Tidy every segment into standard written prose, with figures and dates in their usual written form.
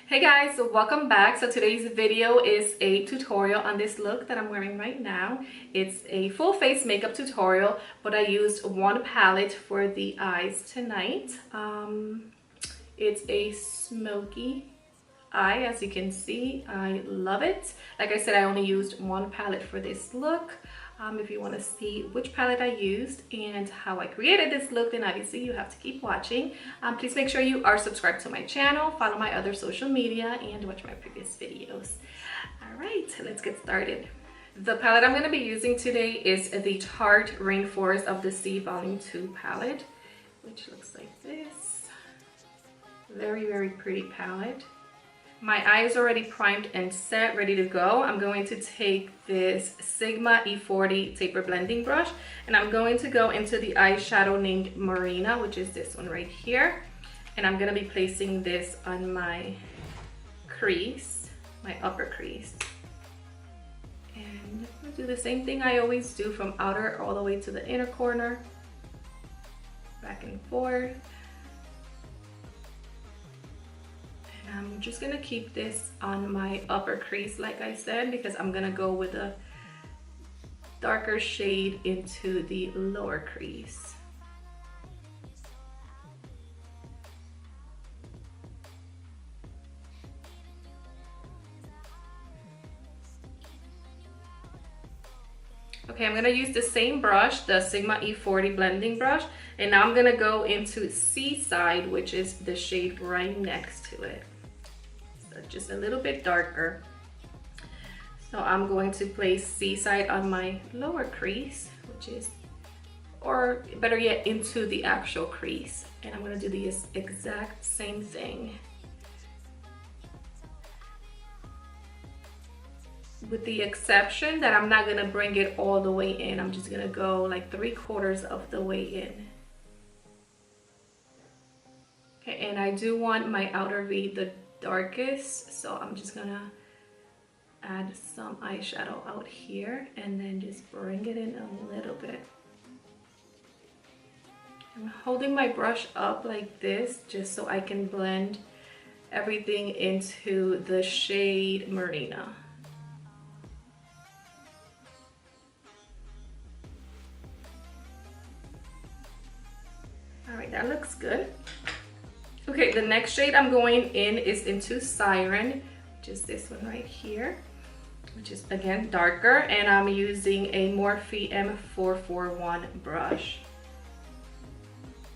Hey guys, so welcome back. So today's video is a tutorial on this look that I'm wearing right now. It's a full face makeup tutorial, but I used one palette for the eyes tonight. It's a smoky eye, as you can see. I love it. Like I said, I only used one palette for this look. If you want to see which palette I used and how I created this look, then obviously you have to keep watching. Please make sure you are subscribed to my channel, follow my other social media, and watch my previous videos. All right, let's get started. The palette I'm going to be using today is the Tarte Rainforest of the Sea Volume 2 palette, which looks like this. Very, very pretty palette. My eye is already primed and set, ready to go. I'm going to take this Sigma E40 taper blending brush, and I'm going to go into the eyeshadow named Marina, which is this one right here. And I'm going to be placing this on my crease, my upper crease. And I'm going to do the same thing I always do, from outer all the way to the inner corner, back and forth. I'm just gonna keep this on my upper crease, like I said, because I'm gonna go with a darker shade into the lower crease. Okay, I'm gonna use the same brush, the Sigma E40 blending brush, and now I'm gonna go into Seaside, which is the shade right next to it. Just a little bit darker. So I'm going to place Seaside on my lower crease, which is, or better yet, into the actual crease. And I'm going to do the exact same thing, with the exception that I'm not going to bring it all the way in. I'm just going to go like 3/4 of the way in. Okay, and I do want my outer V the darkest, so I'm just gonna add some eyeshadow out here and then just bring it in a little bit. I'm holding my brush up like this just so I can blend everything into the shade Marina. All right, that looks good. Okay, the next shade I'm going in is into Siren, which is this one right here, which is again darker, and I'm using a Morphe M441 brush.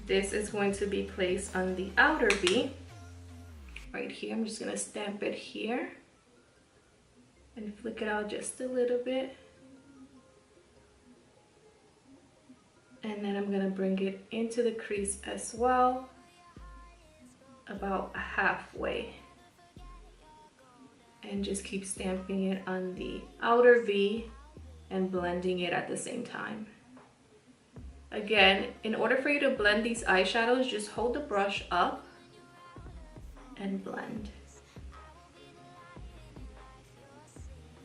This is going to be placed on the outer V right here. I'm just gonna stamp it here and flick it out just a little bit. And then I'm gonna bring it into the crease as well, about halfway, and just keep stamping it on the outer V and blending it at the same time. Again, in order for you to blend these eyeshadows, just hold the brush up and blend,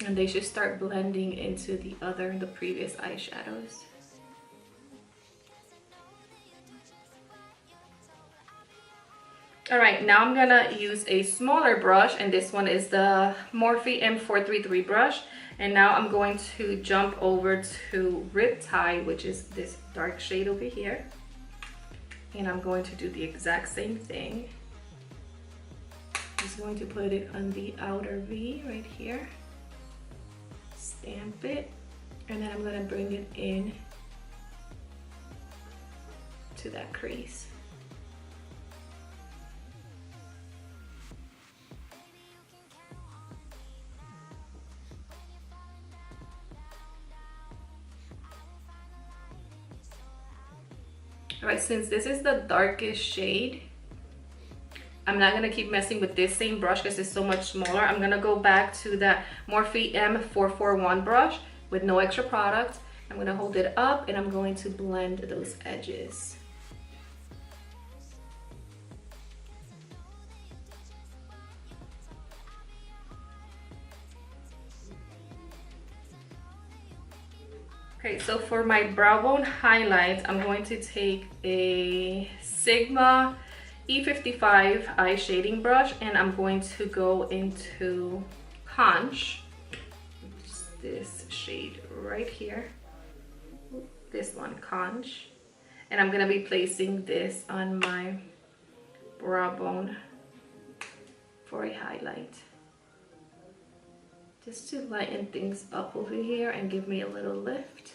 and they should start blending into the previous eyeshadows. All right, now I'm gonna use a smaller brush, and this one is the Morphe M433 brush. And now I'm going to jump over to Riptide, which is this dark shade over here. And I'm going to do the exact same thing. Just going to put it on the outer V right here. Stamp it, and then I'm gonna bring it in to that crease. All right, since this is the darkest shade, I'm not gonna keep messing with this same brush because it's so much smaller. I'm gonna go back to that Morphe M441 brush with no extra product. I'm gonna hold it up and I'm going to blend those edges. Okay, so for my brow bone highlights, I'm going to take a Sigma E55 eye shading brush, and I'm going to go into Conch, this shade right here, this one, Conch, and I'm gonna be placing this on my brow bone for a highlight, just to lighten things up over here and give me a little lift.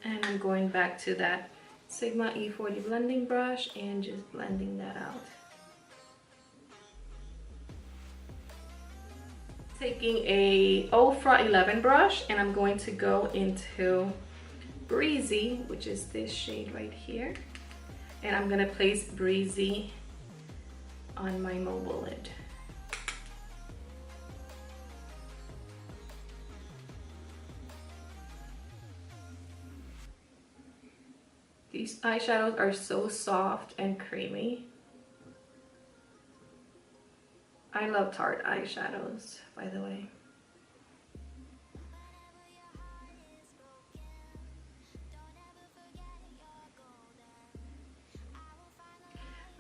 And I'm going back to that Sigma E40 blending brush and just blending that out. Taking a Ultra 11 brush, and I'm going to go into Breezy, which is this shade right here. And I'm gonna place Breezy on my mobile lid. These eyeshadows are so soft and creamy. I love Tarte eyeshadows, by the way.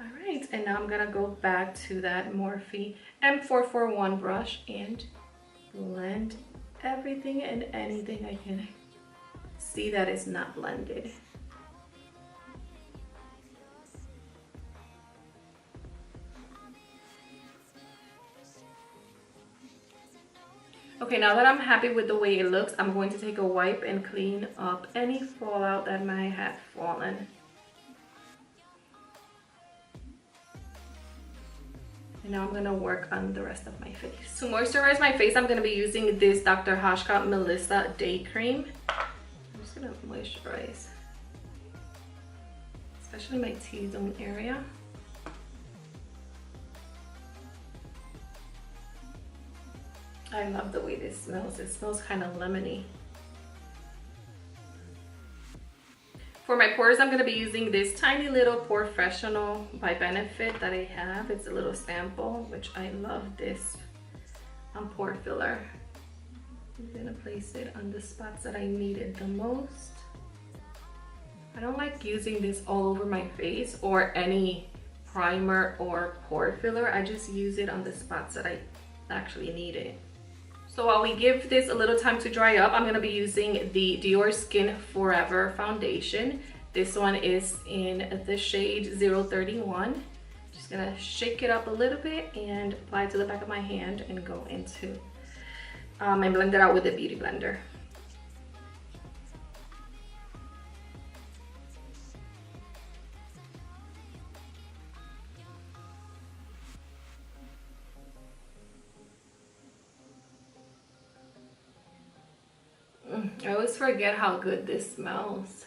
Alright, and now I'm gonna go back to that Morphe M441 brush and blend everything and anything I can see that is not blended. Okay, now that I'm happy with the way it looks, I'm going to take a wipe and clean up any fallout that might have fallen. And now I'm gonna work on the rest of my face. To moisturize my face, I'm gonna be using this Dr. Hashka Melissa Day Cream. I'm just gonna moisturize, especially my T-zone area. I love the way this smells. It smells kind of lemony. For my pores, I'm going to be using this tiny little Professional by Benefit that I have. It's a little sample, which I love this pore filler. I'm going to place it on the spots that I need it the most. I don't like using this all over my face or any primer or pore filler. I just use it on the spots that I actually need it. So while we give this a little time to dry up, I'm going to be using the Dior Skin Forever foundation. This one is in the shade 031. Just going to shake it up a little bit and apply it to the back of my hand and go into and blend it out with a beauty blender. I always forget how good this smells.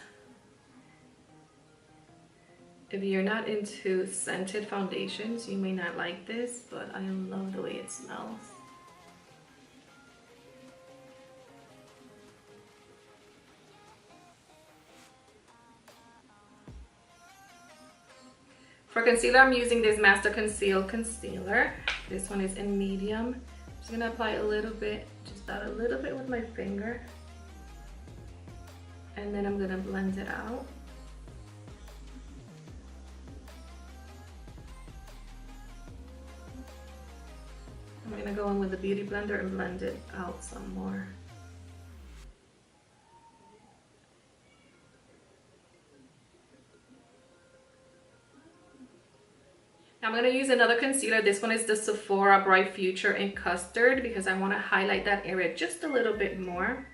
If you're not into scented foundations, you may not like this, but I love the way it smells. For concealer, I'm using this Master Conceal Concealer. This one is in medium. I'm just gonna apply a little bit, just about a little bit with my finger. And then I'm gonna blend it out. I'm gonna go in with the beauty blender and blend it out some more. Now I'm gonna use another concealer. This one is the Sephora Bright Future in Custard because I wanna highlight that area just a little bit more.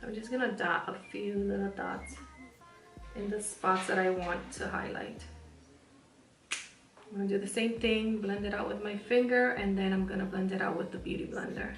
I'm just gonna dot a few little dots in the spots that I want to highlight. I'm gonna do the same thing, blend it out with my finger, and then I'm gonna blend it out with the beauty blender.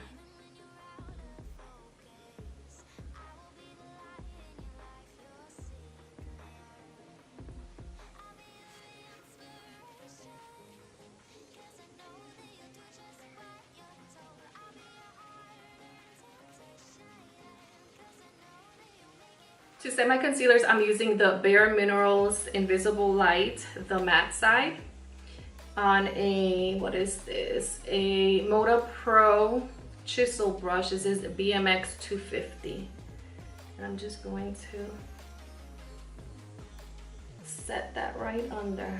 To set my concealers, I'm using the Bare Minerals Invisible Light, the matte side, on a, what is this? A Moda Pro chisel brush. This is BMX 250. I'm just going to set that right under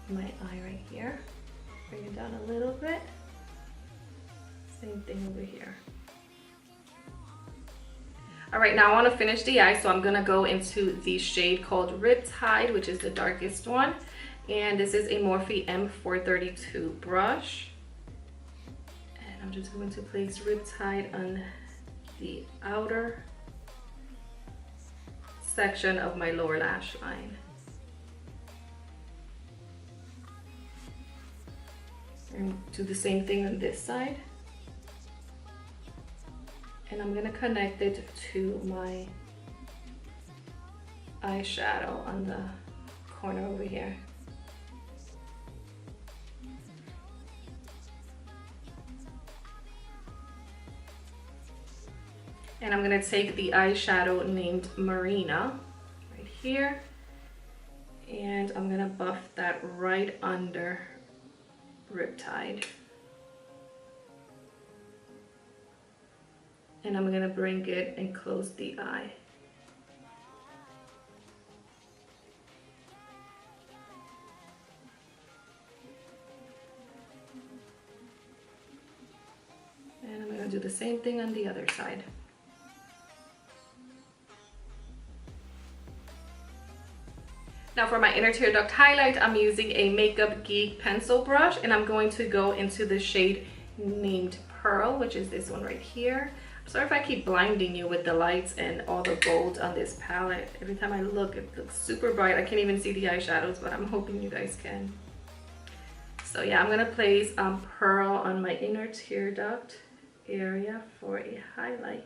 my eye right here. Bring it down a little bit. Same thing over here. All right, now I want to finish the eye, so I'm gonna go into the shade called Riptide, which is the darkest one. And this is a Morphe M432 brush. And I'm just going to place Riptide on the outer section of my lower lash line. And do the same thing on this side. And I'm gonna connect it to my eyeshadow on the corner over here. And I'm gonna take the eyeshadow named Marina right here, and I'm gonna buff that right under Riptide. And I'm gonna bring it and close the eye. And I'm gonna do the same thing on the other side. Now for my inner tear duct highlight, I'm using a Makeup Geek pencil brush, and I'm going to go into the shade named Pearl, which is this one right here. Sorry if I keep blinding you with the lights and all the gold on this palette. Every time I look, it looks super bright. I can't even see the eyeshadows, but I'm hoping you guys can. So yeah, I'm gonna place Pearl on my inner tear duct area for a highlight.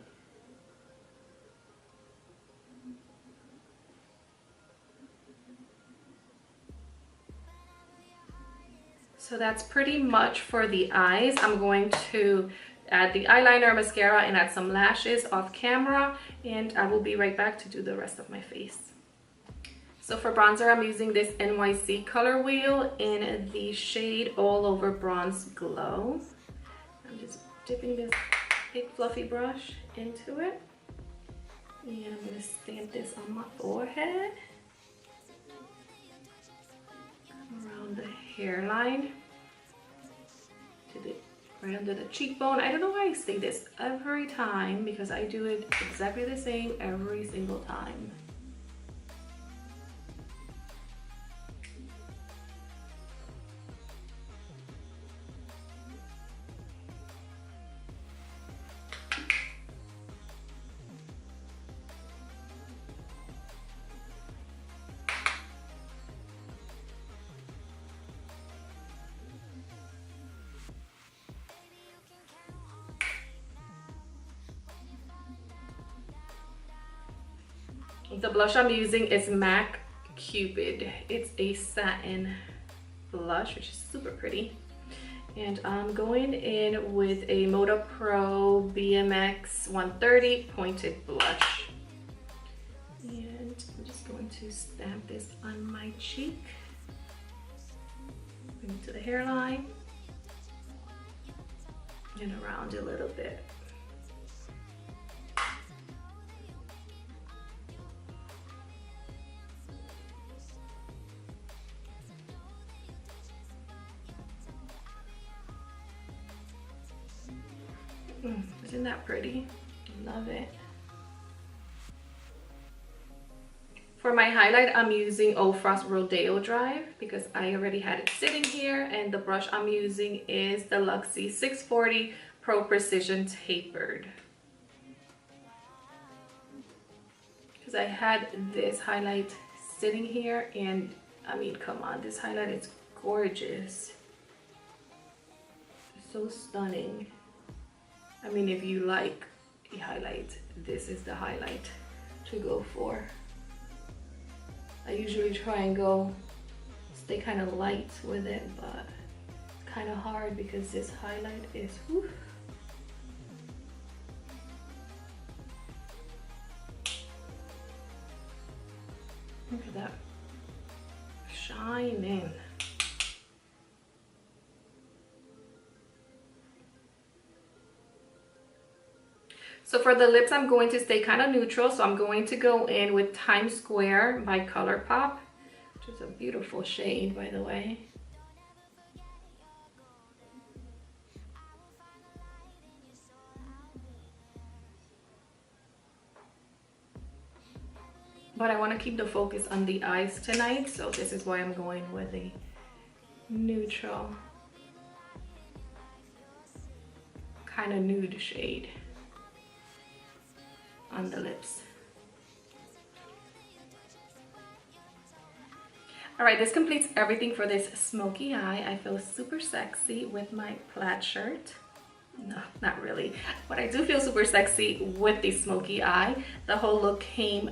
So that's pretty much for the eyes. I'm going to add the eyeliner, mascara, and add some lashes off camera, and I will be right back to do the rest of my face. So for bronzer, I'm using this NYC color wheel in the shade All Over Bronze Glow. I'm just dipping this big fluffy brush into it, and I'm going to stamp this on my forehead, around the hairline, to the right under the cheekbone. I don't know why I say this every time, because I do it exactly the same every single time. The blush I'm using is MAC Cupid. It's a satin blush, which is super pretty. And I'm going in with a Moda Pro BMX 130 pointed blush. And I'm just going to stamp this on my cheek. Bring it to the hairline and around a little bit. Isn't that pretty? Love it. For my highlight, I'm using Old Frost Rodeo Drive because I already had it sitting here, and the brush I'm using is the Luxie 640 Pro Precision Tapered. Because I had this highlight sitting here, and I mean, come on, this highlight is gorgeous. It's so stunning. I mean, if you like a highlight, this is the highlight to go for. I usually try and stay kind of light with it, but it's kind of hard because this highlight is, whew. Look at that, shining. So for the lips, I'm going to stay kind of neutral. So I'm going to go in with Times Square by ColourPop, which is a beautiful shade, by the way. But I want to keep the focus on the eyes tonight, so this is why I'm going with a neutral, kind of nude shade on the lips. All right, this completes everything for this smoky eye. I feel super sexy with my plaid shirt. No, not really, but I do feel super sexy with the smoky eye. The whole look came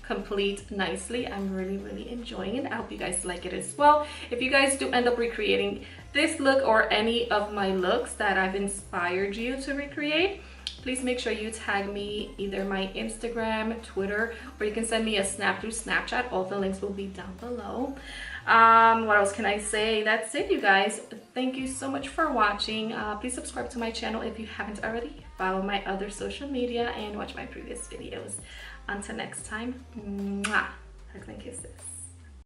complete nicely. I'm really enjoying it. I hope you guys like it as well. If you guys do end up recreating this look or any of my looks that I've inspired you to recreate, please make sure you tag me, either my Instagram, Twitter, or you can send me a snap through Snapchat. All the links will be down below. What else can I say? That's it, you guys. Thank you so much for watching. Please subscribe to my channel if you haven't already. Follow my other social media and watch my previous videos. Until next time, mwah, hugs and kisses.